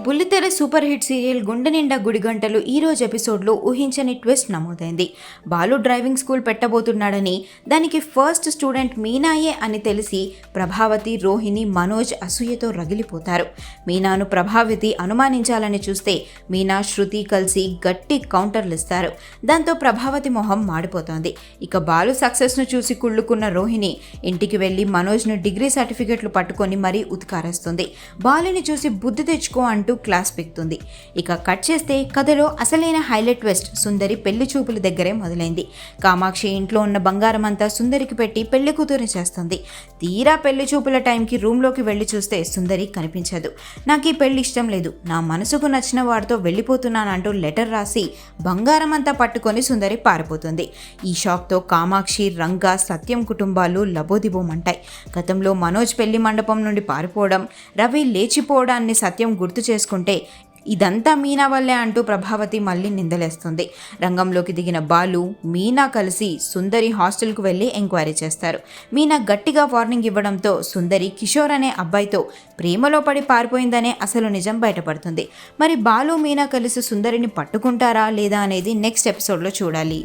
బుల్లితెర super hit serial గుండె నిండా గుడిగంటలు ఈ రోజు ఎపిసోడ్లో ఊహించని ట్విస్ట్ నమోదైంది. బాలు డ్రైవింగ్ స్కూల్ పెట్టబోతున్నాడని, దానికి ఫస్ట్ స్టూడెంట్ మీనాయే అని తెలిసి ప్రభావతి, రోహిణి, మనోజ్ అసూయతో రగిలిపోతారు. మీనాను ప్రభావతి అనుమానించాలని చూస్తే మీనా, శృతి కలిసి గట్టి కౌంటర్లు ఇస్తారు. దాంతో ప్రభావతి మొహం మాడిపోతోంది. ఇక బాలు సక్సెస్ను చూసి కుళ్ళుకున్న రోహిణి ఇంటికి వెళ్లి మనోజ్ను డిగ్రీ సర్టిఫికెట్లు పట్టుకొని మరీ ఉతికారేస్తుంది. బాలుని చూసి బుద్ధి తెచ్చుకో అంటూ క్లాస్ పెక్తుంది. ఇక కట్ చేస్తే కథలో అసలైన హైలైట్ ట్విస్ట్ సుందరి పెళ్లి చూపుల దగ్గరే మొదలైంది. కామాక్షి ఇంట్లో ఉన్న బంగారం అంతా సుందరికి పెట్టి పెళ్లి కూతురిని చేస్తుంది. తీరా పెళ్లి చూపుల టైంకి రూమ్లోకి వెళ్లి చూస్తే సుందరి కనిపించదు. నాకు ఈ పెళ్లి ఇష్టం లేదు, నా మనసుకు నచ్చిన వాడితో వెళ్ళిపోతున్నానంటూ లెటర్ రాసి బంగారం అంతా పట్టుకొని సుందరి పారిపోతుంది. ఈ షాక్తో కామాక్షి, రంగా, సత్యం కుటుంబాలు లబోదిబోమంటాయి. గతంలో మనోజ్ పెళ్లి మండపం నుండి పారిపోవడం, రవి లేచిపోవడాన్ని సత్యం గుర్తు చేసుకుంటే ఇదంతా మీనా వల్లే అంటూ ప్రభావతి మళ్ళీ నిందలేస్తుంది. రంగంలోకి దిగిన బాలు, మీనా కలిసి సుందరి హాస్టల్కు వెళ్ళి ఎంక్వైరీ చేస్తారు. మీనా గట్టిగా వార్నింగ్ ఇవ్వడంతో సుందరి కిషోర్ అనే అబ్బాయితో ప్రేమలో పడి పారిపోయిందనే అసలు నిజం బయటపడుతుంది. మరి బాలు, మీనా కలిసి సుందరిని పట్టుకుంటారా లేదా అనేది నెక్స్ట్ ఎపిసోడ్లో చూడాలి.